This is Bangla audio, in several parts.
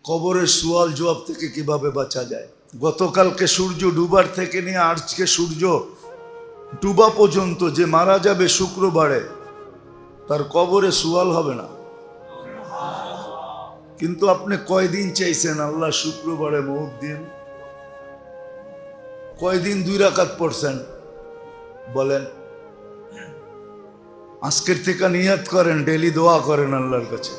কবরের সুয়াল জবাব থেকে কিভাবে বাঁচা যায়। গতকালকে সূর্য ডুবার থেকে নিয়ে আজকে সূর্য ডুবা পর্যন্ত যে মারা যাবে শুক্রবারে, তার কবরে সুয়াল হবে না। কিন্তু আপনি কয়দিন চাইছেন আল্লাহ শুক্রবারে মউত দিন? কয়দিন 2 রাকাত পড়ছেন বলেন? আজকের থেকে নিয়ত করেন, ডেলি দোয়া করেন আল্লাহর কাছে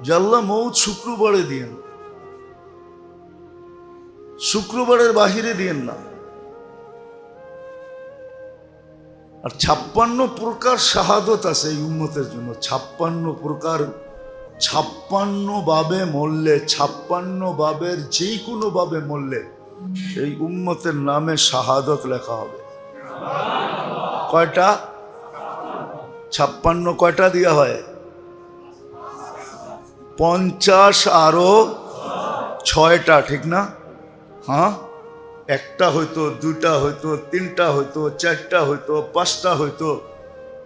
যে আল্লাহ মউত শুক্রবারে দিন, শুক্রবারের বাহিরে দিন না। আর 56 প্রকার শাহাদত আছে এই উম্মতের জন্য। 56 প্রকার, 56 ভাবে মরলে, 56 ভাবের যে কোনো ভাবে মরলে এই উম্মতের নামে শাহাদত লেখা হবে। কয়টা? 56 কয়টা দেওয়া হয়? 50 আরো 6টা, ঠিক না? হ্যাঁ, একটা হইতো, 2টা হইতো, 3টা হইতো, 4টা হইতো, 5টা হইতো,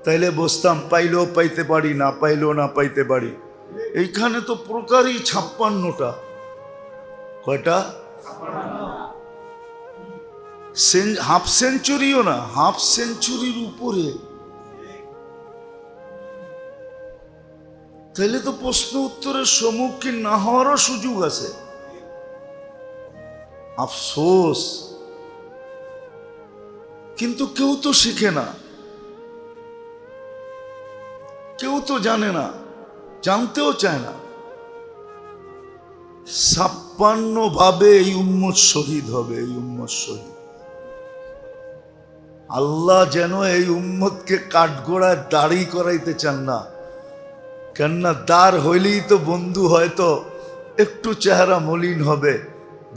তাইলে বসতাম, পাইলেও পাইতে পারি, না পাইলেও না পাইতে পারি। এইখানে তো প্রকারই 56টা। কয়টা? হাফ সেঞ্চুরিও না, হাফ সেঞ্চুরির উপরে। তাহলে তো প্রশ্ন উত্তরের সম্মুখীন না হওয়ারও সুযোগ আছে। আফসোস, কিন্তু কেউ তো শিখে না, কেউ তো জানে না, জানতেও চায় না। 56 ভাবে এই উম্মত শহীদ হবে, এই উম্মত শহীদ। আল্লাহ যেন এই উম্মতকে কাঠগোড়ায় দাড়ি করাইতে চান না। কেননা দাঁড় হইলেই তো বন্ধু হয়তো একটু চেহারা মলিন হবে,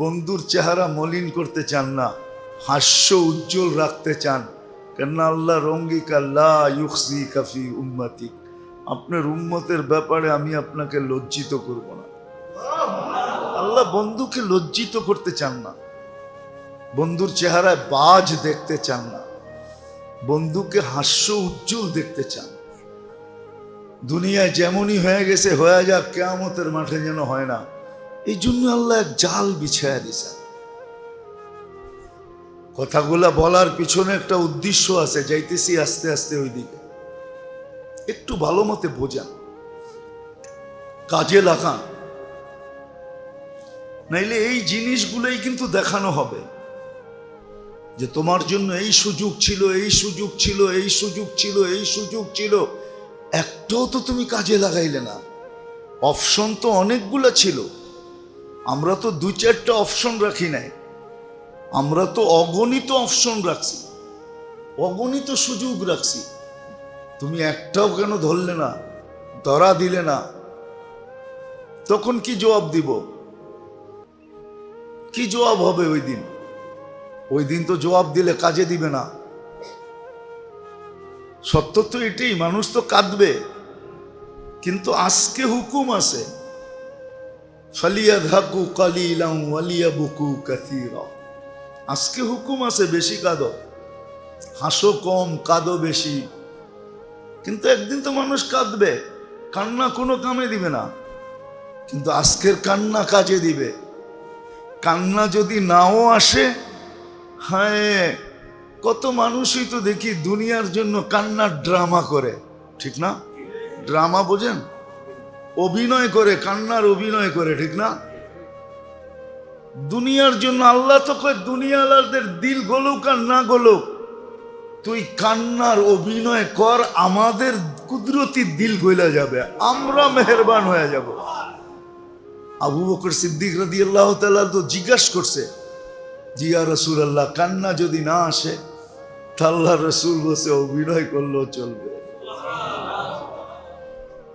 বন্ধুর চেহারা মলিন করতে চান না, হাস্য উজ্জ্বল রাখতে চান। কেননা আল্লাহ রঙ্গিকা লা ইউখজিকা ফি উম্মতি, আপনার উম্মতের ব্যাপারে আমি আপনাকে লজ্জিত করব না। আল্লাহ বন্ধুকে লজ্জিত করতে চান না, বন্ধুর চেহারায় বাজ দেখতে চান না, বন্ধুকে হাস্য উজ্জ্বল দেখতে চান। দুনিয়ায় যেমনই হয়ে গেছে হয়ে যাক, কিয়ামতের মাঠে যেন হয় না। এই জন্য আল্লাহ এক জাল বিছায়া দিছে। কথাগুলা বলার পিছনে একটা উদ্দেশ্য আছে, যাইতেছি আস্তে আস্তে ওই দিকে। একটু ভালো মতে বোঝান, কাজে লাগান, নাইলে এই জিনিসগুলোই কিন্তু দেখানো হবে যে তোমার জন্য এই সুযোগ ছিল, এই সুযোগ ছিল, এই সুযোগ ছিল, এই সুযোগ ছিল, একটাও তো তুমি কাজে লাগাইলে না। অপশন তো অনেকগুলো ছিল, আমরা তো 2-4টা অপশন রাখি নাই, আমরা তো অগণিত অপশন রাখছি, অগণিত সুযোগ রাখছি। তুমি একটাও কেন ধরলে না, ধরা দিলে না? তখন কি জবাব দিব? কি জবাব হবে ওই দিন? ওই দিন তো জবাব দিলে কাজে দিবে না। সত্য তো এটাই, মানুষ তো কাঁদবে। কিন্তু আজকে হুকুম আছে, ফালিয়াযহাকু কালিলান ওয়ালিয়াবকু কাসীরা। আজকে হুকুম আছে বেশি কাঁদো, হাসো কম, কাঁদো বেশি। কিন্তু একদিন তো মানুষ কাঁদবে, কান্না কোনো কামে দিবে না। কিন্তু আজকের কান্না কাজে দিবে। কান্না যদি নাও আসে, হ্যাঁ, কত মানুষই তো দেখি দুনিয়ার জন্য কান্নার ড্রামা করে, ঠিক না? ড্রামা বোঝেন? অভিনয় করে, কান্নার অভিনয় করে, ঠিক না? দুনিয়ার জন্য আল্লাহ তো কয় দুনিয়ালাদের দিল গলুক আর না গলুক, তুই কান্নার অভিনয় কর, আমাদের কুদরতি দিল গইলা যাবে, আমরা মেহেরবান হয়ে যাব। আবু বকর সিদ্দিক রাদিয়াল্লাহু তাআলা তো জিজ্ঞাসা করছে, জি ইয়া রাসূলুল্লাহ, কান্না যদি না আসে? আল্লাহ রাসূল বসে অভিনয় করলেও চলবে।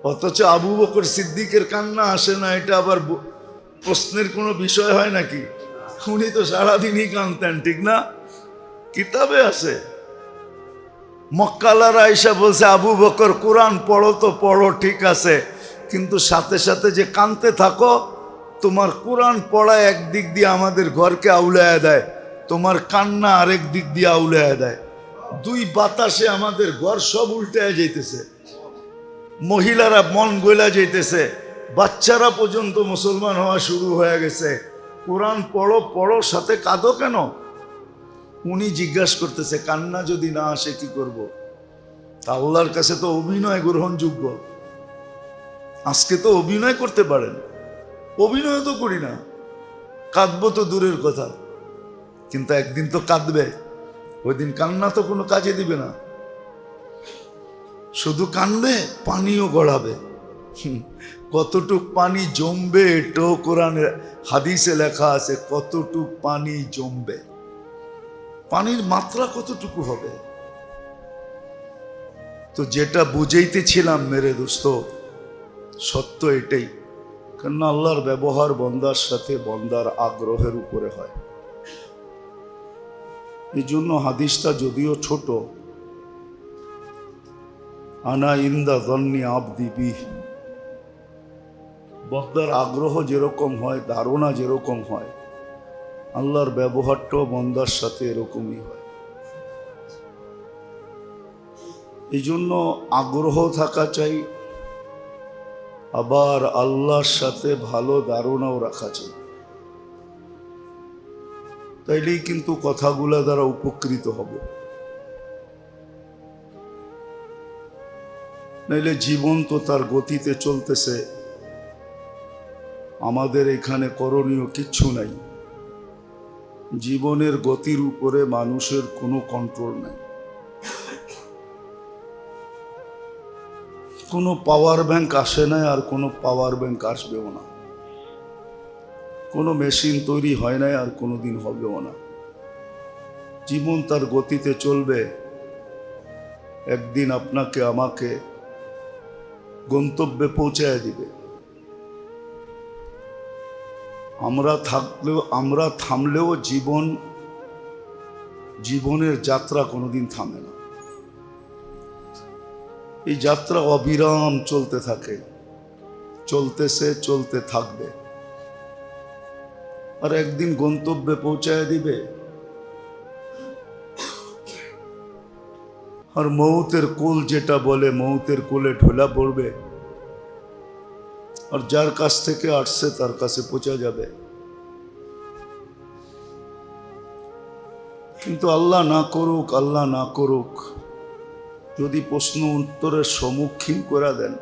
অথচ আবু বকর সিদ্দিকের কান্না আসে না, এটা আবার প্রশ্নের কোনো বিষয় হয় নাকি? উনি তো সারাদিনই কাঁদতেন, ঠিক না? কিতাবে আছে। মক্কালার আয়েশা বলছে, আবু বকর কোরআন পড়ো তো পড়ো, ঠিক আছে, কিন্তু সাথে সাথে যে কাঁদতে থাকো, তোমার কোরআন পড়া একদিক দিয়ে আমাদের ঘরকে আউলায়া দেয়, তোমার কান্না আরেক দিক দিয়ে আউলায়া দেয়। 2 বাতাসে আমাদের ঘর সব উল্টে যাইতেছে, মহিলারা মন গইলা যাইতেছে, বাচ্চারা পর্যন্ত মুসলমান হওয়া শুরু হয়ে গেছে। কোরআন পড়ো পড়ো, সাথে কাঁদো কেন? উনি জিজ্ঞাসা করতেছে কান্না যদি না আসে কি করব? আল্লাহর কাছে তো অভিনয় গ্রহণযোগ্য। আজকে তো অভিনয় করতে পারেন, অভিনয় তো করি না, কাঁদবো তো দূরের কথা, কিন্তু একদিন তো কাঁদবে। ওই দিন কান্না তো কোনো কাজে দিবে না, শুধু কানবে, পানিও গড়াবে। কতটুক পানি জমবে এটাও কোরআনে হাদিসে লেখা আছে, কতটুক পানি জমবে, পানির মাত্রা কতটুকু হবে। তো যেটা বুঝাইতেছিলাম মেরে দোস্ত, সত্য এটাই। কেননা আল্লাহর ব্যবহার বন্দার সাথে বন্দার আগ্রহের উপরে হয়। এই জন্য হাদিসটা যদিও ছোট, আনা ইন্দা দন্নি আবদি বিহ, বন্দার আগ্রহ যেরকম হয়, ধারণা যেরকম হয়, আল্লাহর ব্যবহারটাও বন্দার সাথে এরকমই হয়। এই জন্য আগ্রহ থাকা চাই, আবার আল্লাহর সাথে ভালো ধারণাও রাখা চাই। তাইলেই কিন্তু কথাগুলা দ্বারা উপকৃত হবে। নাইলে জীবন তো তার গতিতে চলতেছে, আমাদের এখানে করণীয় কিচ্ছু নাই। জীবনের গতির উপরে মানুষের কোনো কন্ট্রোল নাই। কোনো পাওয়ার ব্যাংক আসে নাই, আর কোনো পাওয়ার ব্যাংক আসবেও না। কোনো মেশিন তৈরি হয় নাই, আর কোনোদিন হবেও না। জীবন তার গতিতে চলবে, একদিন আপনাকে আমাকে গন্তব্যে পৌঁছায় দিবে। আমরা থামলেও জীবনের যাত্রা কোনোদিন থামে না। এই যাত্রা অবিরাম চলতে থাকে, চলতেছে, চলতে থাকবে, আর একদিন গন্তব্যে পৌঁছায় দিবে। আর মৌতের কোল যেটা বলে, মৌতের কোলে ঢোলা পড়বে, আর যার কাছ থেকে আসছে তার কাছে পৌঁছা যাবে। কিন্তু আল্লাহ না করুক, আল্লাহ না করুক, যদি প্রশ্ন উত্তরের সম্মুখীন করে দেন,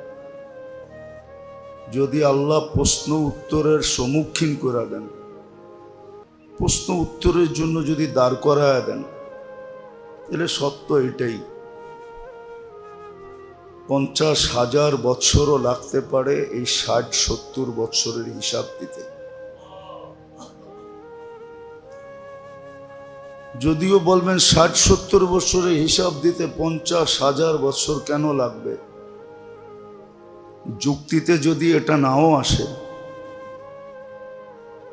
যদি আল্লাহ প্রশ্ন উত্তরের সম্মুখীন করে দেন, প্রশ্ন উত্তরের জন্য যদি দাঁড় করায় দেন, তাহলে সত্য এটাই, 50,000 বৎসরও লাগতে পারে এই 60-70 বৎসরের হিসাব দিতে। যদিও বলবেন 60-70 বৎসরের হিসাব দিতে 50,000 বৎসর কেন লাগবে? যুক্তিতে যদি এটা নাও আসে,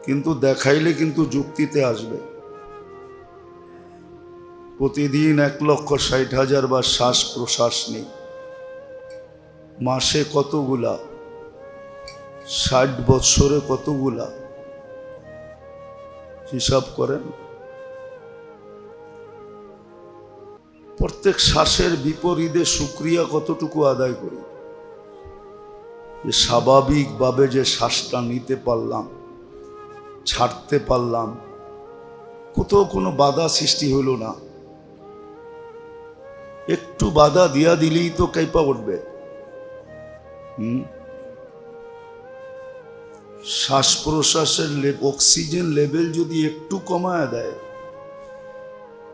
কিন্তু দেখাইলে কিন্তু যুক্তিতে আসবে। প্রতিদিন 1,60,000 বার শ্বাস প্রশ্বাস নেই, মাসে কতগুলা, 60 বৎসরে কতগুলা, হিসাব করেন। প্রত্যেক শ্বাসের বিপরীতে শুকরিয়া কতটুকু আদায় করি, যে স্বাভাবিকভাবে যে শ্বাসটা নিতে পারলাম, ছাড়তে পারলাম, কোথাও কোনো বাধা সৃষ্টি হলো না। একটু বাধা দিয়া দিলেই তো কাইপা উঠবে। শ্বাস প্রশ্বাসের অক্সিজেন লেভেল যদি একটু কমায় দেয়,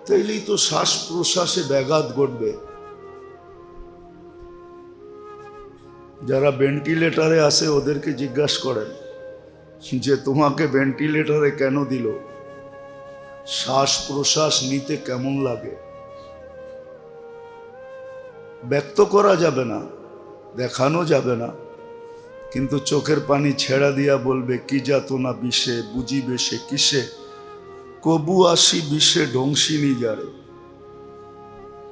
তাইলেই তো শ্বাস প্রশ্বাসে ব্যাঘাত ঘটবে। যারা ভেন্টিলেটরে আছে ওদেরকে জিজ্ঞাসা করেন যে তোমাকে ভেন্টিলেটরে কেন দিল, শ্বাস প্রশ্বাস নিতে কেমন লাগে? ব্যক্ত করা যাবে না, দেখানো যাবে না, কিন্তু চোখের পানি ছেড়া দিয়া বলবে কি যাতনা বিষে, বুঝিবে সে কিসে, কবু আসি বিষে ধ্বংসিনী যারে।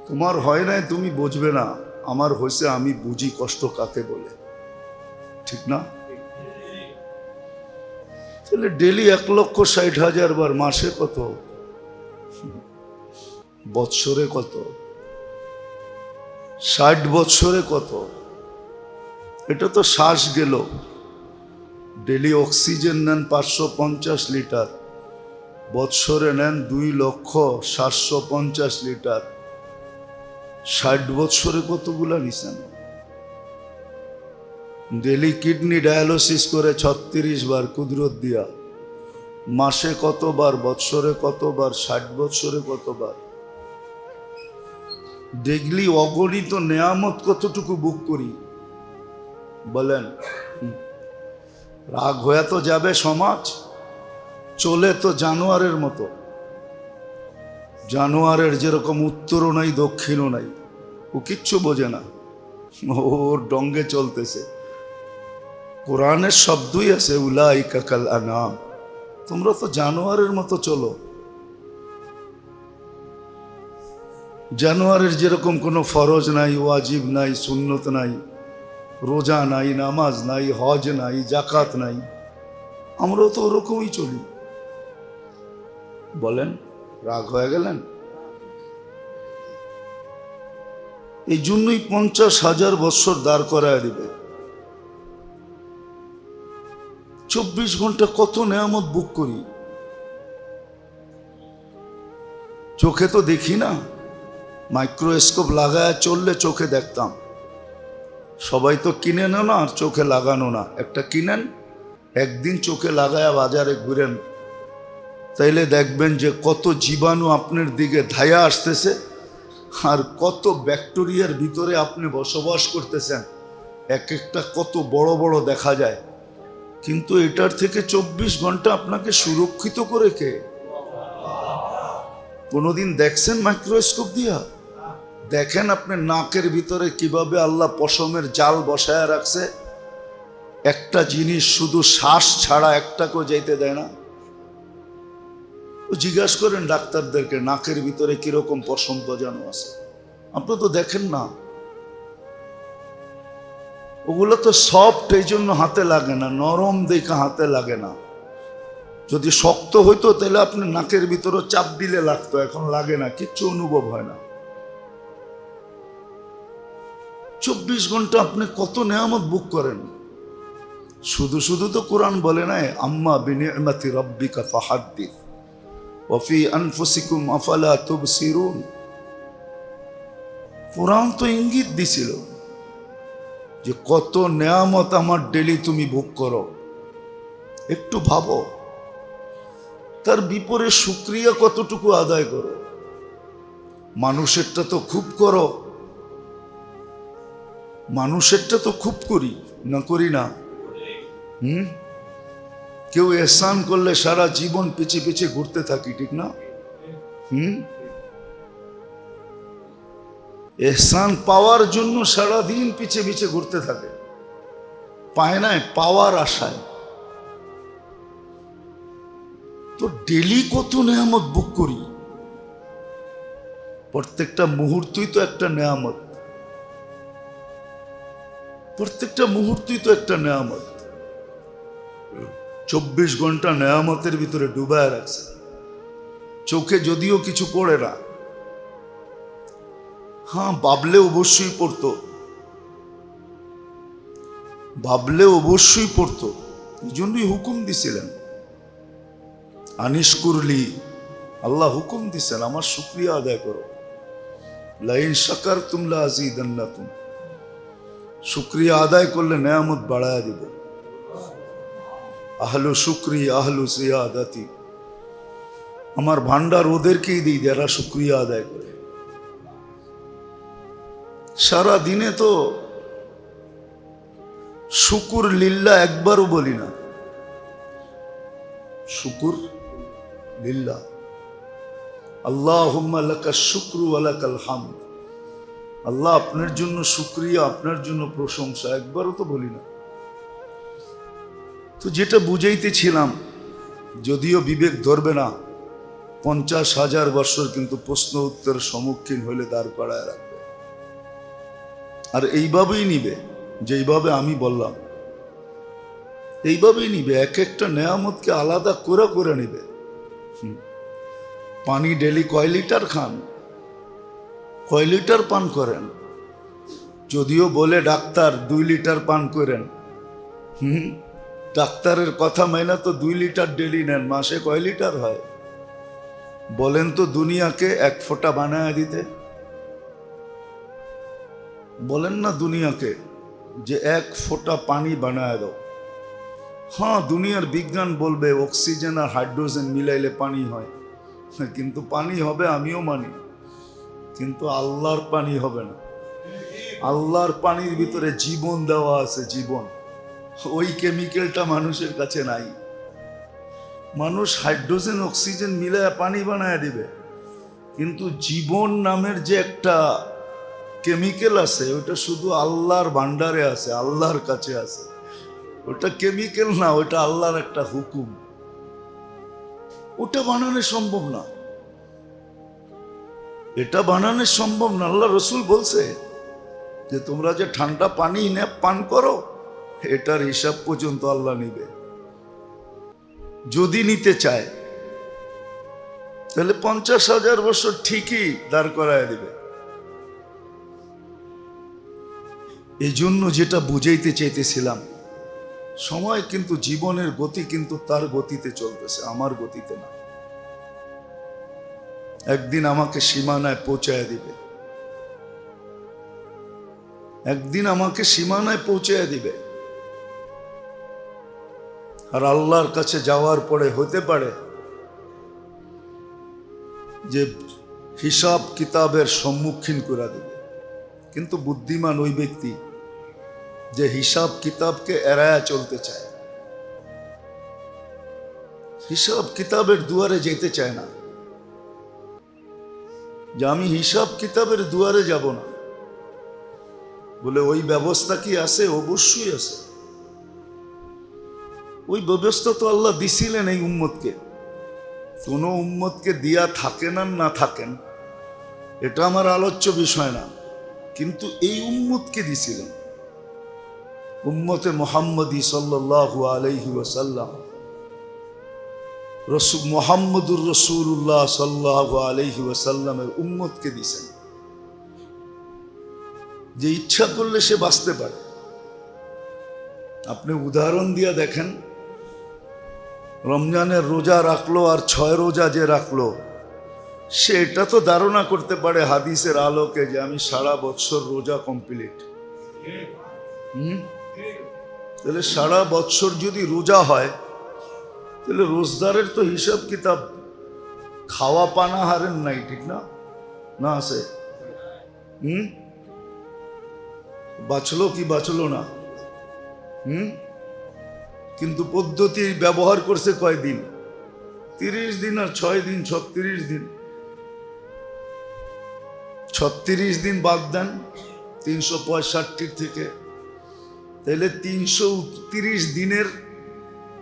তোমার হয় নাই, তুমি বুঝবে না, আমার হয়েছে, আমি বুঝি কষ্ট কাকে বলে, ঠিক না? তাহলে ডেলি 1,60,000 বার, মাসে কত, বৎসরে কত, 60 বৎসরে কত? এটা তো শ্বাস গেল, ডেলি অক্সিজেন নেন 550 লিটার, বৎসরে নেন 2,750,000 লিটার। 60 বৎসরে কতগুলা নিছেন? ডেলি কিডনি ডায়ালিসিস করে 36 বার কুদরত দিয়া, মাসে কতবার, বৎসরে কতবার, 60 বৎসরে কতবার? দেখলি অগণিত নেয়ামত কতটুকু বুক করি বলেন? রাগ হয়ে তো যাবে সমাজ, চলে তো জানোয়ারের মতো। জানোয়ারের যেরকম উত্তরও নাই দক্ষিণও নাই, ও কিচ্ছু বোঝে না, ওর ডঙ্গে চলতেছে। কোরআনের শব্দই আছে উলাইকা কাল আনাম, তোমরা তো জানোয়ারের মতো চলো। জানোয়ারের যেরকম কোনো ফরজ নাই, ওয়াজিব নাই, সুন্নত নাই, রোজা নাই, নামাজ নাই, হজ নাই, জাকাত নাই, আমরাও তো ওরকমই চলি। বলেন, রাগ হয়ে গেলেন? এই জন্যই 50,000 বৎসর দাঁড় করায় দিবে। 24 ঘন্টা কত নেয়ামত বুক করি, চোখে তো দেখি না। মাইক্রোস্কোপ লাগায় চললে চোখে দেখতাম। সবাই তো কিনে নেন না, আর চোখে লাগানো না। একটা কিনেন, একদিন চোখে লাগায়া বাজারে ঘুরেন, তাইলে দেখবেন যে কত জীবাণু আপনার দিকে ধায়া আসতেছে, আর কত ব্যাকটেরিয়ার ভিতরে আপনি বসবাস করতেছেন। এক একটা কত বড় বড় দেখা যায়, কিন্তু এটার থেকে 24 ঘন্টা আপনাকে সুরক্ষিত করে কে? কোনোদিন দেখছেন মাইক্রোস্কোপ দিয়া? দেখেন আপনি নাকের ভিতরে কিভাবে আল্লাহ পশমের জাল বসায় রাখছে। একটা জিনিস শুধু শ্বাস ছাড়া একটাকেও যাইতে দেয় না। জিজ্ঞাসা করেন ডাক্তারদেরকে, নাকের ভিতরে কিরকম পশম গজানো আছে, আপনি তো দেখেন না। ওগুলো তো সফট, এই জন্য হাতে লাগে না, নরম দেখে হাতে লাগে না। যদি শক্ত হইতো তাহলে আপনি নাকের ভিতরে চাপ দিলে লাগতো, এখন লাগে না, কিচ্ছু অনুভব হয় না। 24 ঘন্টা আপনি কত নেয়ামত বুক করেন। শুধু শুধু তো কোরআন বলে নাই আম্মা বিনিআমাতি রাব্বিকা ফাহাদ্দিস ওয়া ফি আনফুসিকুম আফালা তুবসিরুন। কোরআন তো ইঙ্গিত দিছিল যে কত নেয়ামত আমার ডেলি তুমি ভোগ করো, একটু ভাবো। তার বিপরীতে শুকরিয়া কতটুকু আদায় করো। মানুষেরটা তো খুব করো, মানুষেরটা তো খুব করি না, করি না? কেউ এহসান করলে সারা জীবন পিছে পিছে ঘুরতে থাকি, ঠিক না? এহসান পাওয়ার জন্য সারা দিন পিছে পিছে ঘুরতে থাকে, পায় না, পাওয়ার আশায়। তো ডেলি কত নেয়ামত বুক করি, প্রত্যেকটা মুহূর্তই তো একটা নেয়ামত, প্রত্যেকটা মুহূর্তই তো একটা নেয়ামত। 24 ঘন্টা নেয়ামতের ভিতরে ডুবায় রাখছে। চোখে যদিও কিছু পড়ে না, হ্যাঁ ভাবলে অবশ্যই পড়তো, ভাবলে অবশ্যই পড়তো। এই জন্যই হুকুম দিছিলেন আনিশ কুরলি, আল্লাহ হুকুম দিছেন আমার শুকরিয়া আদায় করো। লাইন শাকারতুম লাযীদান্নাকুম, শুকরিয়া আদায় করলে নেয়ামত বাড়ায় দিবে। আহলু শুকরি আহলু সিয়াদাতি, আমার ভান্ডার ওদেরকেই দিই যারা শুকরিয়া আদায় করে। সারা দিনে তো শুকুর লিল্লাহ একবারও বলি না। শুকুর লিল্লাহ, আল্লাহুম্মা লাকা শুকরু ওয়া লাকাল হামদ। আল্লাহ আপনার জন্য শুকরিয়া, আপনার জন্য প্রশংসা, একবারও তো বলি না। তো যেটা বুঝাইতেছিলাম, যদিও বিবেক ধরবে না, 50,000 বছর কিন্তু প্রশ্ন উত্তরের সম্মুখীন হলে দাঁড় করায় রাখবে। আর এইভাবেই নিবে, যেইভাবে আমি বললাম এইভাবেই নিবে। এক একটা নেয়ামতকে আলাদা করে করে নিবে। পানি ডেলি কয় লিটার খান, কয় লিটার পান করেন? যদিও বলে ডাক্তার 2 লিটার পান করেন, ডাক্তারের কথা মাইনা তো 2 লিটার ডেলি নেন, মাসে কয় লিটার হয় বলেন তো? দুনিয়াকে 1 ফোঁটা বানায় দিতে বলেন না দুনিয়াকে যে 1 ফোঁটা পানি বানায় দাও। হ্যাঁ, দুনিয়ার বিজ্ঞান বলবে অক্সিজেন আর হাইড্রোজেন মিলাইলে পানি হয়, কিন্তু পানি হবে আমিও মানি, কিন্তু আল্লাহর পানি হবে না। আল্লাহর পানির ভিতরে জীবন দেওয়া আছে, জীবন। ওই কেমিক্যালটা মানুষের কাছে নাই। মানুষ হাইড্রোজেন অক্সিজেন মিলায় পানি বানায় দিবে, কিন্তু জীবন নামের যে একটা কেমিক্যাল আছে ওটা শুধু আল্লাহর ভান্ডারে আছে, আল্লাহর কাছে আছে। ওটা কেমিক্যাল না, ওটা আল্লাহর একটা হুকুম। ওটা বানানো সম্ভব না, এটা বানানো সম্ভব না। আল্লাহ রসুল বলছে যে তোমরা যে ঠান্ডা পানি পান করো, এটার হিসাব পর্যন্ত আল্লাহ নিবে। যদি নিতে চায় তাহলে 50,000 বছর ঠিকই দাঁড় করায় দিবে। এই জন্য যেটা বুঝাইতে চাইতেছিলাম, সময় কিন্তু জীবনের গতি কিন্তু তার গতিতে চলতেছে, আমার গতিতে না। একদিন আমাকে সীমানায় পৌঁছায় দিবে, একদিন আমাকে সীমানায় পৌঁছায় দিবে। আর আল্লাহর কাছে যাওয়ার পরে হতে পারে যে হিসাব কিতাবের সম্মুখীন করে দেবে, কিন্তু বুদ্ধিমান ওই ব্যক্তি যে হিসাব কিতাবকে এড়ায়া চলতে চায়, হিসাব কিতাবের দুয়ারে যেতে চায় না, যে আমি হিসাব কিতাবের দুয়ারে যাব না। বলে ওই ব্যবস্থা কি আছে? অবশ্যই আছে। ওই ব্যবস্থা তো আল্লাহ দিছিলেন এই উম্মতকে। কোন উম্মতকে দিয়া থাকেন আর না থাকেন এটা আমার আলোচ্য বিষয় না, কিন্তু এই উম্মতকে দিছিলেন। উম্মতে মুহাম্মদী সাল্লাল্লাহু আলাইহি ওয়াসাল্লাম, মুহাম্মদুর রাসূলুল্লাহ সাল্লাল্লাহু আলাইহি ওয়াসাল্লামের উম্মতকে দিছেন, যে ইচ্ছা করলে সে বাঁচতে পারে। আপনি উদাহরণ দিয়ে দেখেন, রমজানের রোজা রাখলো আর 6 রোজা যে রাখলো, সে এটা তো ধারণা করতে পারে হাদিসের আলোকে যে আমি সারা বৎসর রোজা কমপ্লিট। তাহলে সারা বৎসর যদি রোজা হয়, তাহলে রোজদারের তো হিসাব কিতাব খাওয়া পানাহারের নাই, ঠিক না? না আছে? বাঁচলো কি বাঁচলো না? কিন্তু পদ্ধতি ব্যবহার করছে কয়দিন? 30 দিন আর 6 দিন, 36 দিন। 36 দিন বাদ দেন 365 থেকে, তাহলে 330 দিনের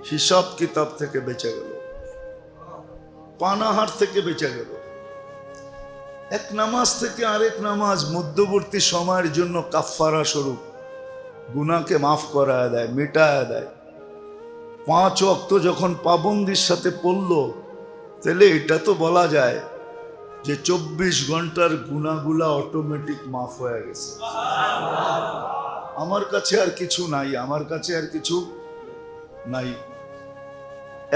হিসাব কিতাব থেকে বেঁচে গেল, পানাহার থেকে বেঁচে গেল। এক নামাজ থেকে আরেক নামাজ মধ্যবর্তী সময়ের জন্য কাফফারা স্বরূপ গুনাহকে মাফ করায় দেয়, মিটায় দেয়। 5 ওয়াক্ত যখন পাবন্দির সাথে পড়ল, তাহলে এটা তো বলা যায় যে 24 ঘন্টার গুনাহগুলা অটোমেটিক মাফ হয়ে গেছে। আমার কাছে আর কিছু নাই, আমার কাছে আর কিছু নাই।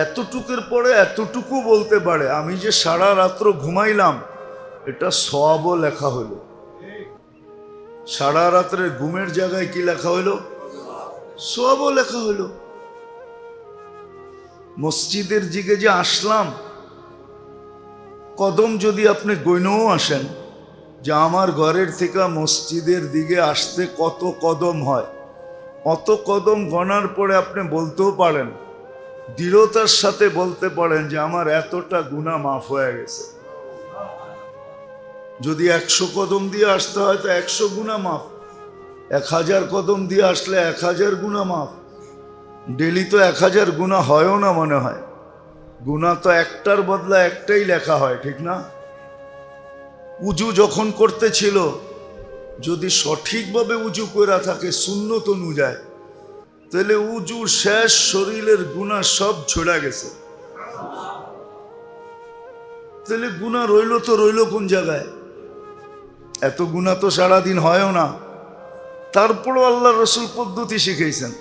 এতটুকুর পরে এতটুকু বলতে পারে, আমি যে সারা রাত্র ঘুমাইলাম এটা সওয়াবও লেখা হলো। সারা রাত্রের ঘুমের জায়গায় কি লেখা হলো? সওয়াবও লেখা হলো। মসজিদের দিকে যে আসলাম, কদম যদি আপনি গইনও আসেন যে আমার ঘরের থেকে মসজিদের দিকে আসতে কত কদম হয়, অত কদম গণার পরে আপনি বলতেও পারেন, দৃঢ়তার সাথে বলতে পারেন যে আমার এতটা গুনাহ মাফ হয়ে গেছে। যদি 100 কদম দিয়ে আসতে হয় তো 100 গুনাহ মাফ, 1000 কদম দিয়ে আসলে 1000 গুনাহ মাফ। ডেলি তো 1000 গুনাহ হয়ও না মনে হয়, গুনাহ তো একটার বদলা একটাই লেখা হয়, ঠিক না? উজু যখন করতেছিল, যদি সঠিকভাবে উজু করে থাকে সুন্নত অনুযায়ী, তাহলে উজুর শেষ শরীরের গুনাহ সব ঝরে গেছে। তাহলে গুনাহ রইল তো রইল কোন জায়গায়? এত গুনাহ তো সারাদিন হয়ও না, তারপরও আল্লাহ রসুল পদ্ধতি শিখাইছেন।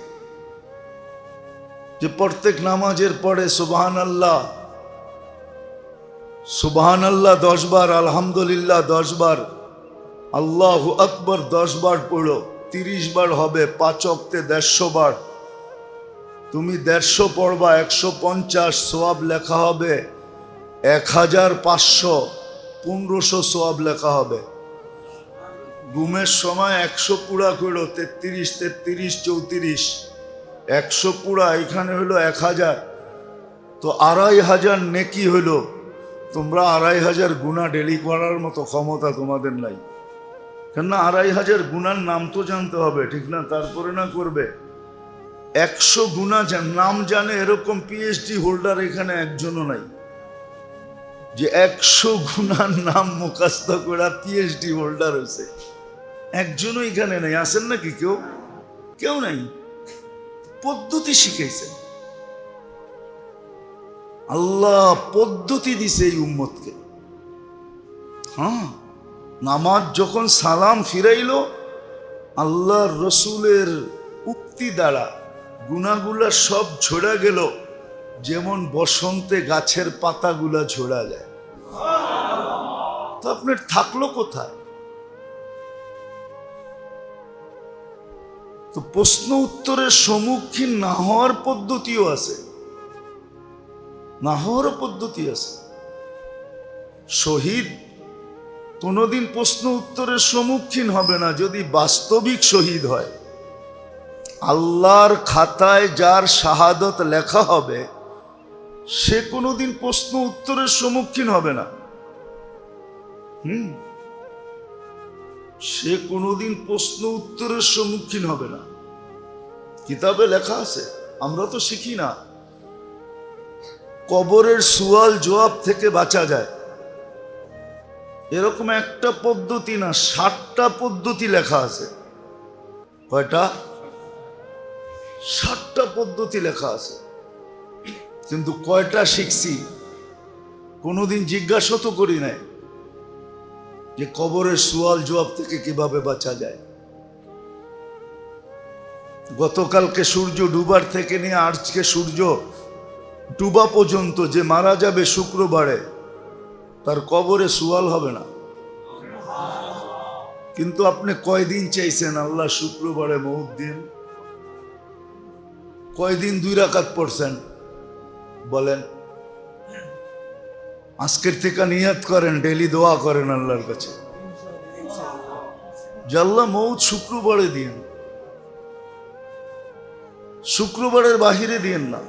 যে প্রত্যেক নামাজের পরে সুবহানাল্লাহ সুবহানাল্লাহ 10 বার, আলহামদুলিল্লাহ 10 বার, আল্লাহু আকবার 10 বার পড়ো, 30 বার হবে, 5 ওয়াক্তে 150 বার। তুমি 150 পড়বা, 150 সওয়াব লেখা হবে, 1500 1500 সওয়াব লেখা হবে। ঘুমের সময় 100 পুরা করো, 33 33 34, 100 পুরা, এখানে হলো 1000, তো 2500 নেকি হলো। তোমরা 2500 গুনাহ ডেলি করার মতো ক্ষমতা তোমাদের নাই, কেননা 2500 গুনার নাম তো জানতে হবে, ঠিক না? তারপরে না করবে। 100 গুনাহ নাম জানে এরকম পিএইচডি হোল্ডার এখানে একজনও নাই, যে 100 গুনার নাম মুখস্থ করা পিএইচডি হোল্ডার হয়েছে, একজনও এখানে নাই। আসেন নাকি কেউ? কেউ নাই। পদ্ধতি শিখাইছেন আল্লাহ, পদ্ধতি দিছে এই উম্মতকে। হ্যাঁ, নামাজ যখন সালাম ফিরাইলো, আল্লাহর রসুলের উক্তি দ্বারা গুনাহগুলা সব ঝরা গেল, যেমন বসন্তে গাছের পাতাগুলা ঝরা যায়। তো আপনার থাকলো কোথায়? তো প্রশ্ন উত্তরের সম্মুখীন না হওয়ার পদ্ধতিও আছে, না হওয়ার পদ্ধতি আছে। শহীদ কোনোদিন প্রশ্ন উত্তরের সম্মুখীন হবে না যদি বাস্তবিক শহীদ হয়। আল্লাহর খাতায় যার শাহাদত লেখা হবে, সে কোনোদিন প্রশ্ন উত্তরের সম্মুখীন হবে না। সে কোনোদিন প্রশ্ন উত্তরের সম্মুখীন হবে না। কিতাবে লেখা আছে, আমরা তো শিখি না। কবরের সুয়াল জবাব থেকে বাঁচা যায় এরকম একটা পদ্ধতি না, 60টা পদ্ধতি লেখা আছে। কয়টা? 60টা পদ্ধতি লেখা আছে, কিন্তু কয়টা শিখছি কোনোদিন জিজ্ঞাসা তো করি নাই যে কবরের সুয়াল জবাব থেকে কিভাবে বাঁচা যায়। গতকালকে সূর্য ডুবার থেকে নিয়ে আজকে সূর্য ডুবা পর্যন্ত যে মারা যাবে শুক্রবারে, তার কবরে সুয়াল হবে না। কিন্তু আপনি কয়দিন চাইছেন আল্লাহ শুক্রবারে মউত দিন? কয়দিন 2 রাকাত পড়ছেন বলেন? আজকের থেকে নিয়ত করেন, ডেলি দোয়া করেন আল্লাহর কাছে যে আল্লাহ মউত শুক্রবারে দিন, শুক্রবারের বাহিরে দিন না।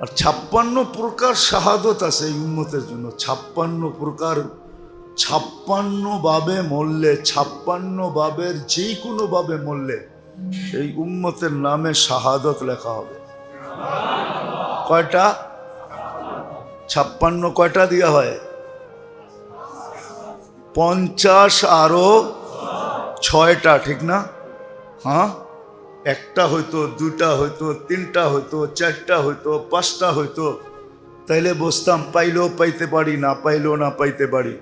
আর 56 প্রকার শাহাদত আছে এই উম্মতের জন্য। 56 প্রকার, 56 ভাবে মরলে, 56 ভাবের যে কোনো ভাবে মরলে এই উম্মতের নামে শাহাদত লেখা হবে। কয়টা? 56 কয়টা দিয়া হয়? 50 আরো 6টা, ঠিক না? হ্যাঁ, একটা হইতো, 2টা হইতো, 3টা হইতো, 4টা হইতো, 5টা হইতো, তাইলে বসতাম, পাইলেও পাইতে পারি, না পাইলেও না পাইতে পারি।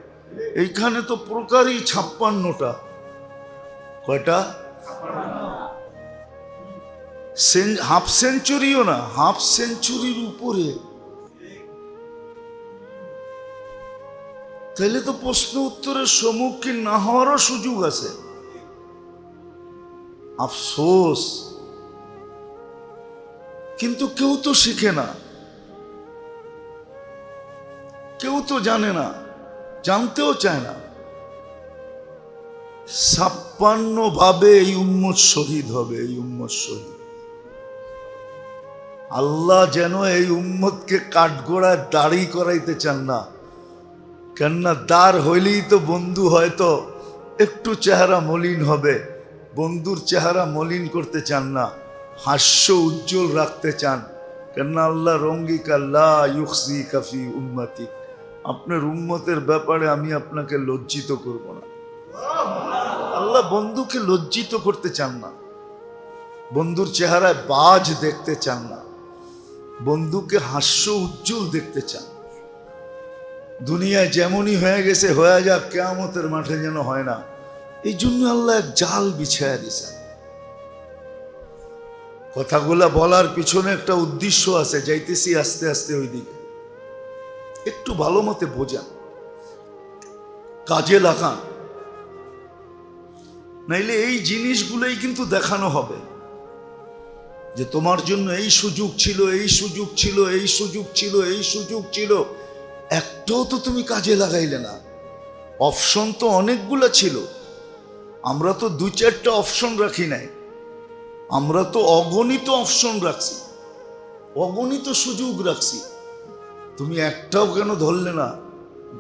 এইখানে তো প্রকারই 56টা। কয়টা? হাফ সেঞ্চুরিও না, হাফ সেঞ্চুরির উপরে। তাইলে তো প্রশ্ন উত্তরের সম্মুখীন না হওয়ারও সুযোগ আছে। আফসোস, কিন্তু কেউ তো শিখে না, কেউ তো জানে না, জানতেও চায় না। 56 ভাবে এই উম্মত শহীদ হবে, এই উম্মত শহীদ। আল্লাহ যেন এই উম্মতকে কাঠগোড়ায় দাড়ি করাইতে চান না, কেননা দাঁড় হইলেই তো বন্ধু হয়তো একটু চেহারা মলিন হবে। বন্ধুর চেহারা মলিন করতে চান না, হাস্য উজ্জ্বল রাখতে চান, কেননা আল্লাহ রঙ্গিকা লা ইউখজিকা ফি উম্মতি। আপনার উম্মতের ব্যাপারে আমি আপনাকে লজ্জিত করব না। আল্লাহ বন্ধুকে লজ্জিত করতে চান না, বন্ধুর চেহারায় বাজ দেখতে চান না, বন্ধুকে হাস্য উজ্জ্বল দেখতে চান। দুনিয়ায় যেমনই হয়ে গেছে হয়ে যাক, কিয়ামতের মাঠে যেন হয় না। এই জন্য আল্লাহ এক জাল বিছায়া দিয়েছেন। কথাগুলা বলার পিছনে একটা উদ্দেশ্য আছে, যাইতেছি আস্তে আস্তে ওই দিকে। একটু ভালো মতে বোঝান, কাজে লাগান, নাইলে এই জিনিসগুলোই কিন্তু দেখানো হবে যে তোমার জন্য এই সুযোগ ছিল, এই সুযোগ ছিল, এই সুযোগ ছিল, এই সুযোগ ছিল, একটাও তো তুমি কাজে লাগাইলে না। অপশন তো অনেকগুলো ছিল, আমরা তো 2-4টা অপশন রাখি নাই, আমরা তো অগণিত অপশন রাখছি, অগণিত সুযোগ রাখছি। তুমি একটাও কেন ধরলে না,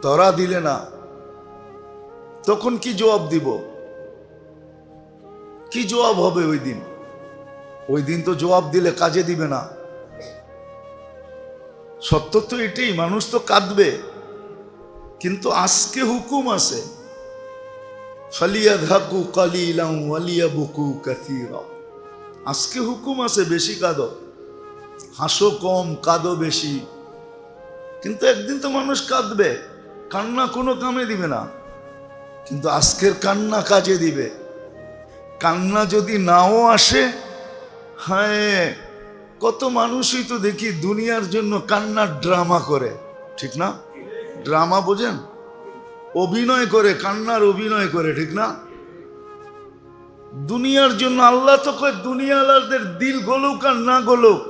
ধরা দিলে না? তখন কি জবাব দিব? কি জবাব হবে ওই দিন? ওই দিন তো জবাব দিলে কাজে দিবে না। সত্য তো এটাই, মানুষ তো কাঁদবে, কিন্তু আজকে হুকুম আছে, ফালিয়াযহাকু কালিলান ওয়ালিয়াবকু কাসীরা। আজকে হুকুম আছে বেশি কাঁদো, হাসো কম, কাঁদো বেশি। কিন্তু একদিন তো মানুষ কাঁদবে, কান্না কোনো কামে দিবে না, কিন্তু আজকের কান্না কাজে দিবে। কান্না যদি নাও আসে, হ্যাঁ, কত মানুষই তো দেখি দুনিয়ার জন্য কান্নার ড্রামা করে, ঠিক না? ড্রামা বোঝেন? অভিনয় করে, কান্নার অভিনয় করে, ঠিক না? দুনিয়ার জন্য আল্লাহ তো কয় দুনিয়ালাদের দিল গলুক আর না গলুক,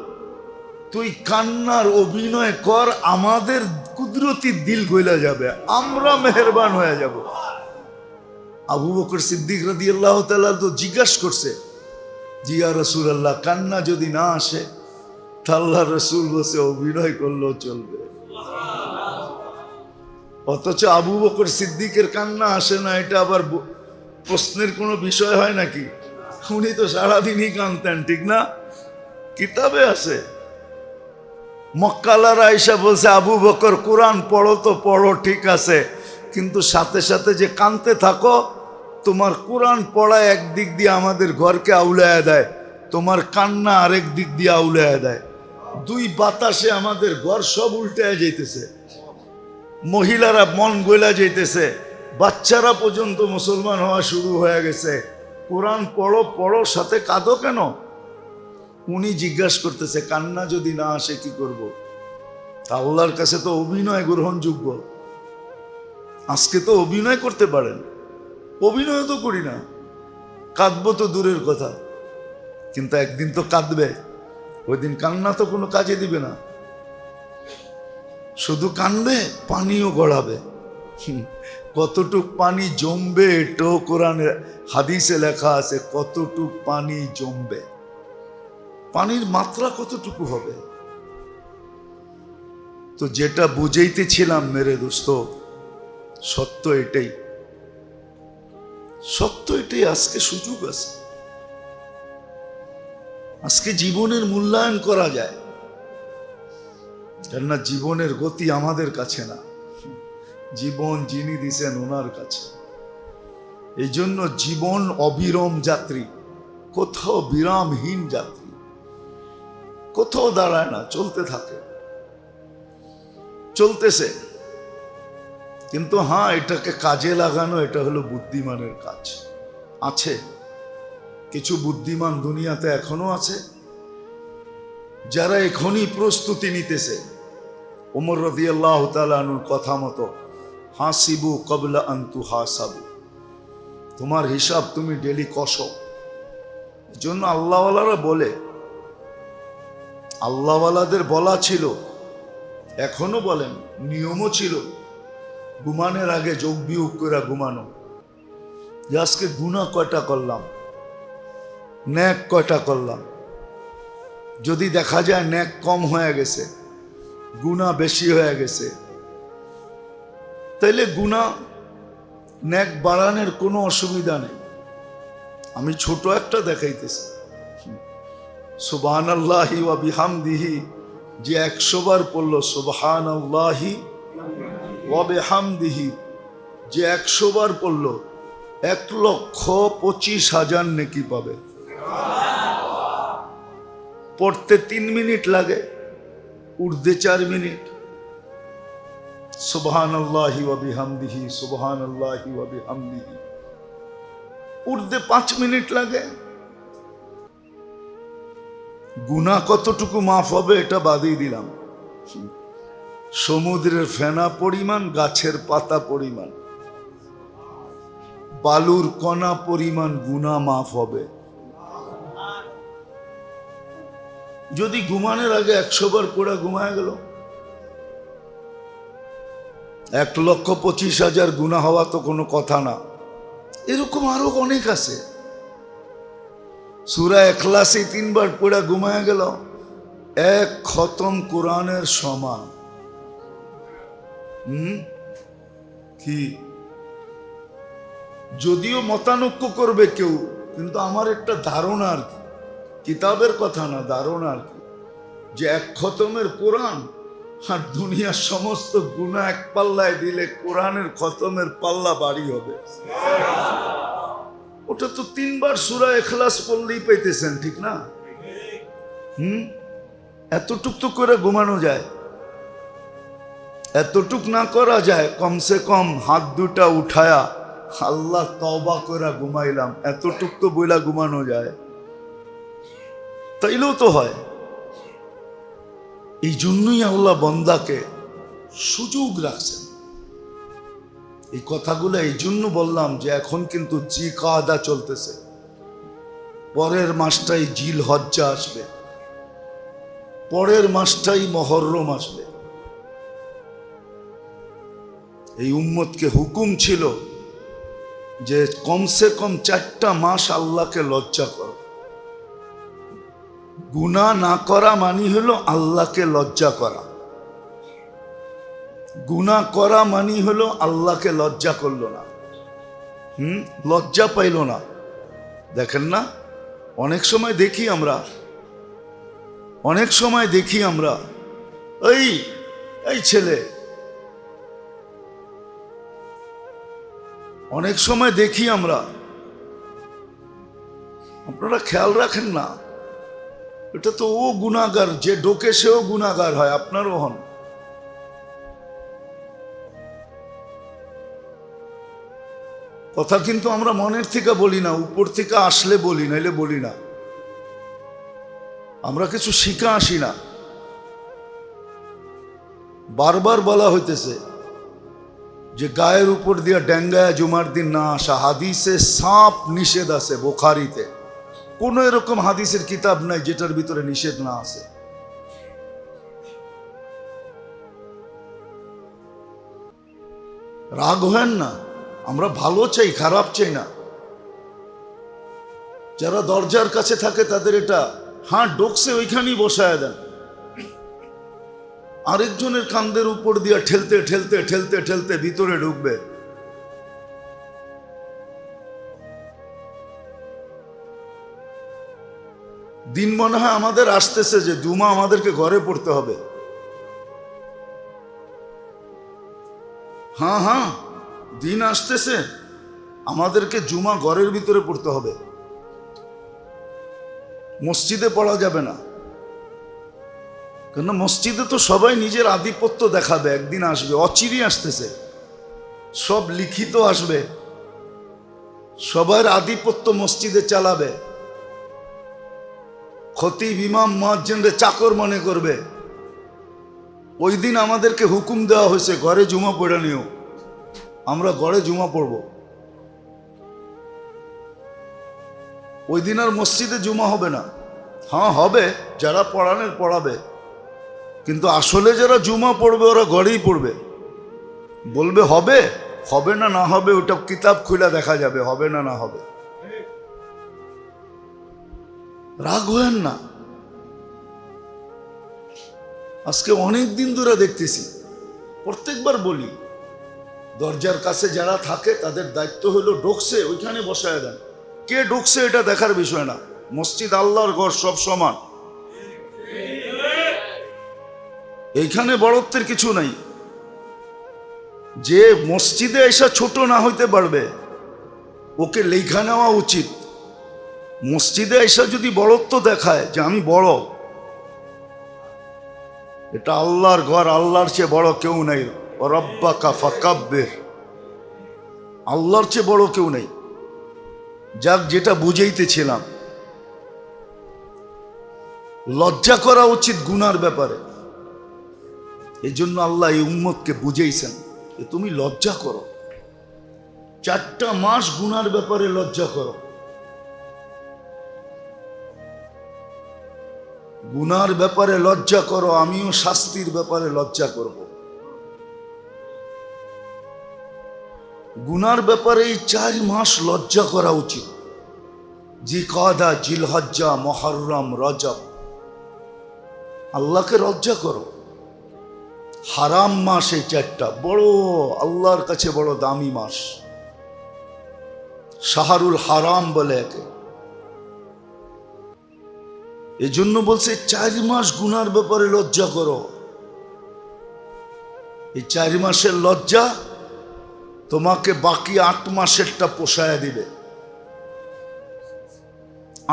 তুই কান্নার অভিনয় কর, আমাদের কুদরতি দিল গইলা যাবে, আমরা মেহেরবান হয়ে যাব। আবু বকর সিদ্দিক রাদিয়াল্লাহু তাআলা তো জিজ্ঞাসা করছে, জি ইয়া রাসূলুল্লাহ, কান্না যদি না আসে, তা আল্লাহ রাসূল বসে অভিনয় করলেও চলবে। অথচ আবু বকর সিদ্দিকের কান্না আসে না, এটা আবার প্রশ্নের কোনো বিষয় হয় নাকি? উনি তো সারাদিনই কাঁদতেন, ঠিক না? কিতাবে আছে। মক্কালার আয়েশা বলছে, আবু বকর কোরআন পড়ো তো পড়ো, ঠিক আছে, কিন্তু সাথে সাথে যে কাঁদতে থাকো, তোমার কোরআন পড়া একদিক দিয়ে আমাদের ঘরকে আউলায়া দেয়, তোমার কান্না আরেক দিক দিয়ে আউলায়া দেয়। দুই বাতাসে আমাদের ঘর সব উল্টায় যাইতেছে, মহিলারা মন গইলা যাইতেছে, বাচ্চারা পর্যন্ত মুসলমান হওয়া শুরু হয়ে গেছে। কোরআন পড়ো পড়ো, সাথে কাঁদো কেন? উনি জিজ্ঞাসা করতেছে, কান্না যদি না আসে কি করব? আল্লাহর কাছে তো অভিনয় গ্রহণযোগ্য। আজকে তো অভিনয় করতে পারেন, অভিনয় তো করি না, কাঁদবো তো দূরের কথা, কিন্তু একদিন তো কাঁদবে। ওই দিন কান্না তো কোনো কাজে দিবে না, শুধু কানবে, পানিও গড়াবে। কতটুক পানি জমবে এটাও কোরআনে হাদিসে লেখা আছে, কতটুক পানি জমবে, পানির মাত্রা কতটুকু হবে। তো যেটা বুঝাইতেছিলাম মেরে দোস্ত, সত্য এটাই, সত্য এটাই। আজকে সুযোগ আছে, আজকে জীবনের মূল্যায়ন করা যায়, কেননা জীবনের গতি আমাদের কাছে না, জীবন যিনি দিছেন ওনার কাছে। এই জন্য জীবন অবিরাম যাত্রী, কোথাও বিরামহীন যাত্রী, কোথাও দাঁড়ায় না, চলতে থাকে, চলতেছে। কিন্তু হ্যাঁ, এটাকে কাজে লাগানো, এটা হলো বুদ্ধিমানের কাজ। আছে কিছু বুদ্ধিমান দুনিয়াতে এখনো আছে, যারা এখনই প্রস্তুতি নিতেছে। ওমর রাদিয়াল্লাহু তাআলা আনহুর কথা মতো, হাসিবু ক্বাবলা আন তুহাসাবু, তোমার হিসাব তুমি ডেলি কষো। এজন্য আল্লাহওয়ালারা বলে, আল্লাহওয়ালাদের বলা ছিল, এখনো বলেন, নিয়মও ছিল, ঘুমানোর আগে যোগ বিয়োগ করে ঘুমানো, যে আজকে গুনাহ কয়টা করলাম, নেক কয়টা করলাম। যদি দেখা যায় নেক কম হয়ে গেছে, গুনাহ বেশি হয়ে গেছে, তাইলে গুনাহ নেক বাড়ানোর কোনো অসুবিধা নেই। আমি ছোট একটা দেখাইতেছি, সুবহানাল্লাহি ওয়া বিহামদিহি, যে 100 বার পড়লো সুবহানাল্লাহি ওয়া বিহামদিহি, যে 100 বার পড়লো 1,25,000 নেকি পাবে। পড়তে 3 মিনিট লাগে, উঠতে 4 মিনিট। সুবহানাল্লাহি ওয়া বিহামদিহি, সুবহানাল্লাহি ওয়া বিহামদিহি, উঠতে 5 মিনিট লাগে। গুনাহ কতটুকু মাফ হবে এটা বাদই দিলাম। সমুদ্রের ফেনা পরিমাণ, গাছের পাতা পরিমাণ, বালুর কণা পরিমাণ গুনাহ মাফ হবে। যদি ঘুমানোর আগে 100 বার পড়া ঘুমায় গেল, 1,25,000 গুনাহ হওয়া তো কোনো কথা না। এরকম আরো অনেক আছে। সূরা ইখলাসে 3 বার পড়া ঘুমায় গেল, 1 খতম কোরআনের সমান। কি যদিও মতানৈক্য করবে কেউ, কিন্তু আমার একটা ধারণা আর কি, কিতাবের কথা না, ধারণা আর কি, যে 1 খতমের কোরআন আর দুনিয়ার সমস্ত গুনাহ এক পাল্লায় দিলে কোরআনের খতমের পাল্লা বাড়ি হবে। ওটা তো 3 বার সূরা ইখলাস পড়লেই পাইতেছেন, ঠিক না? এতটুক তো করে ঘুমানো যায়। এতটুক না করা যায়, কমসে কম হাত দুটা উঠায়া আল্লাহ তওবা করে ঘুমাইলাম, এতটুক তো বইলা ঘুমানো যায়, তাইলেও তো হয়। এই জন্যই আল্লাহ বান্দাকে সুযোগ রাখছেন। এই কথাগুলো এই জন্য বললাম যে এখন কিন্তু জিকাদা চলতেছে, পরের মাসটাই জিল হজ্জা আসবে, পরের মাসটাই মুহররম আসবে। এই উম্মতকে হুকুম ছিল যে কমসে কম 4টা মাস আল্লাহকে লজ্জা করো। গুনাহ না করা মানি হলো আল্লাহকে লজ্জা করা, গুনাহ করা মানি হলো আল্লাহকে লজ্জা করলো না, লজ্জা পাইল না। দেখেন না, অনেক সময় দেখি আমরা এই ছেলে, অনেক সময় দেখি আমরা, আপনারা খেয়াল রাখেন না, এটা তো ও গুনাহগার, যে ডোকে সেও গুনাহগার হয়, আপনারও হন। কথা কিন্তু আমরা মনের থেকে বলি না, উপর থেকে আসলে বলি, নাইলে বলি না। আমরা কিছু শিখা আসি না। বারবার বলা হইতেছে যে গায়ের উপর দিয়া ডেঙ্গায়া জুমার দিন না আসা, হাদিসে সাপ নিষেধ আছে। বুখারীতে কোন এরকম হাদিসের কিতাব নাই যেটার ভিতরে নিষেধ না আছে। রাগ হেন না, আমরা ভালো চাই, খারাপ চাই না। যারা দরজার কাছে থাকে তাদের এটা ঢোকছে ওইখানেই বসায় দেন, আরেকজনের কান্দের উপর দিয়ে ঠেলতে ঠেলতে ঠেলতে ঠেলতে ভিতরে ঢুকবে। দিন মনে হয় আমাদের আসতেছে যে জুমা আমাদেরকে ঘরে পড়তে হবে। দিন আসতেছে আমাদেরকে জুমা ঘরের ভিতরে পড়তে হবে, মসজিদে পড়া যাবে না। কেন? মসজিদে তো সবাই নিজের আধিপত্য দেখাবে, একদিন আসবে, অচিরই আসতেছে, সব লিখিত আসবে, সবার আধিপত্য মসজিদে চালাবে। খতিব ইমাম মুয়াজ্জিনদের চাকর মনে করবে। ওই দিন আমাদেরকে হুকুম দেওয়া হয়েছে ঘরে জুমা পড়ে নিও, আমরা ঘরে জুমা পড়ব। ওই দিন আর মসজিদে জুমা হবে না। হবে, যারা পড়ানোর পড়াবে, কিন্তু আসলে যারা জুমা পড়বে ওরা ঘরেই পড়বে। বলবে হবে, হবে না না হবে ওটা কিতাব খুলে দেখা যাবে, হবে না না হবে। রাগ হয়েন না। আজকে অনেক দিন ধরে দেখতেছি, প্রত্যেকবার বলি, দরজার কাছে যারা থাকে তাদের দায়িত্ব হলো ঢুকছে ওইখানে বসায় দেন। কে ঢুকছে এটা দেখার বিষয় না, মসজিদ আল্লাহর ঘর, সব সমান। এইখানে বড়ত্বের কিছু নাই। যে মসজিদে এসে ছোট না হইতে পারবে ওকে লেখা নেওয়া উচিত। মসজিদে এসে যদি বড়ত্ব দেখায় যে আমি বড়, এটা আল্লাহর ঘর, আল্লাহর চেয়ে বড় কেউ নাই। রব্বাকা ফাকাব্বির, আল্লাহর চেয়ে বড় কেউ নেই। যাক, যেটা বুঝাইতেছিলাম, লজ্জা করা উচিত গুনার ব্যাপারে। এই জন্য আল্লাহ এই উম্মতকে বুঝাইছেন যে তুমি লজ্জা করো, 4টা মাস গুনার ব্যাপারে লজ্জা করো। গুনার ব্যাপারে লজ্জা করো, আমিও শাস্তির ব্যাপারে লজ্জা করব। গুনার ব্যাপারে এই 4 মাস লজ্জা করা উচিত। জিলকাদা, জিলহজ্জা, মুহররম, রজব, আল্লাহকে লজ্জা করো। হারাম মাস এই 4টা, বড় আল্লাহর কাছে বড় দামি মাস। শাহরুল হারাম বলে একে। এজন্য বলছে 4 মাস গুনার ব্যাপারে লজ্জা করো। এই 4 মাসের লজ্জা তোমাকে বাকি 8 মাসেরটা পোষায় দিবে।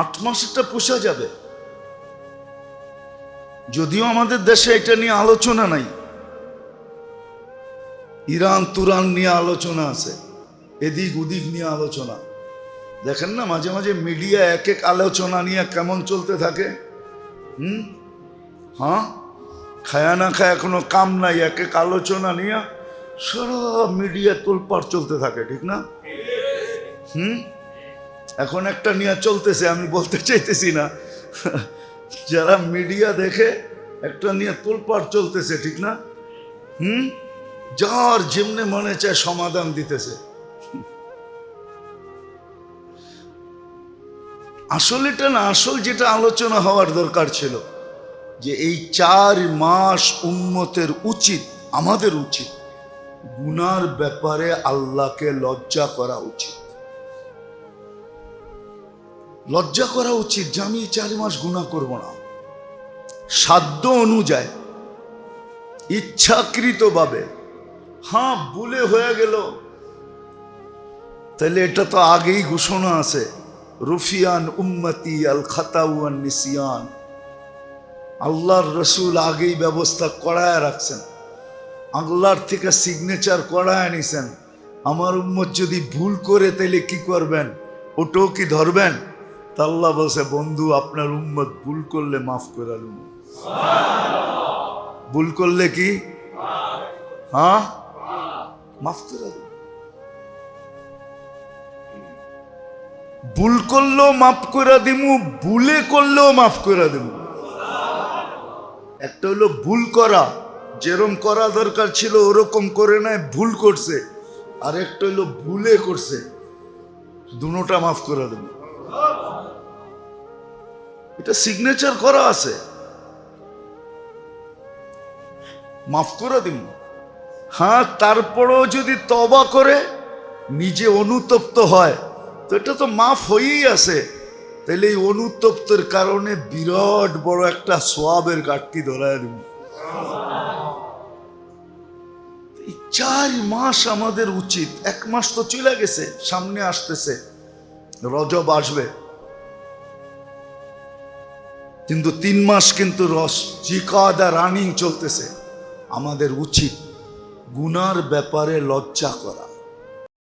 8 মাসেরটা পোষা যাবে। যদিও আমাদের দেশে এটা নিয়ে আলোচনা নাই, ইরান তুরান নিয়ে আলোচনা আছে, এদিক ওদিক নিয়ে আলোচনা। দেখেন না মাঝে মাঝে মিডিয়া এক এক আলোচনা নিয়ে কেমন চলতে থাকে। হ্যাঁ, খায়া না খায়া কোনো কাম নাই, এক এক আলোচনা নিয়ে সারা মিডিয়া তোলপাড় চলতে থাকে, ঠিক না? এখন একটা নিয়ে চলতেছে, আমি বলতে চাইতেছি না, যারা মিডিয়া দেখে একটা নিয়ে তোলপাড় চলতেছে, ঠিক না? যার যেমনে মনে চায় সমাধান দিতেছে। আসল এটা না, আসল যেটা আলোচনা হওয়ার দরকার ছিল যে এই 4 মাস উম্মতের উচিত, আমাদের উচিত গুনার ব্যাপারে আল্লাহকে লজ্জা করা উচিত। লজ্জা করা উচিত যে আমি 4 মাস গুনাহ করব না। সাধ্য অনুযায়ী, ইচ্ছাকৃতভাবে। হ্যাঁ, ভুলে হয়ে গেল, তাহলে এটা তো আগেই ঘোষণা আছে, রুফিয়ান উম্মতি আল খাতাউ ওয়ান নিসিয়ান। আল্লাহর রসুল আগেই ব্যবস্থা করায় রাখছেন, আল্লাহর থেকে সিগনেচার করায় নিছেন। আমার উম্মত যদি ভুল করে তাহলে কি করবেন, ওটাও কি ধরবেন? তা আল্লাহ বলছে, বন্ধু আপনার উম্মত ভুল করলে মাফ করে দিন। ভুল করলে কি? হ্যাঁ, মাফ করে দিন। ভুল করলেও মাফ করে দিমু, ভুলে করলেও মাফ করে দিমু। একটা হলো ভুল করা, যেরকম করা দরকার ছিল ওরকম করে নাই, ভুল করছে। আর একটা হলো ভুলে করছে, দুটোটা মাফ করে দেব। এটা সিগনেচার করা আছে, মাফ করে দিব। হ্যাঁ, তারপরেও যদি তওবা করে নিজে অনুতপ্ত হয় তো এটা তো মাফ হয়েই আছে। তাহলে এই অনুতপ্তের কারণে বিরাট বড় একটা সওয়াবের ঘাটতি ধরায় দিব। 4 মাস আমাদের উচিত। 1 মাস তো চলে গেছে, সামনে আসতেছে রজব আসবে, কিন্তু 3 মাস কিন্তু জিলকাদা রানিং চলতেছে। আমাদের উচিত গুনার ব্যাপারে লজ্জা করা।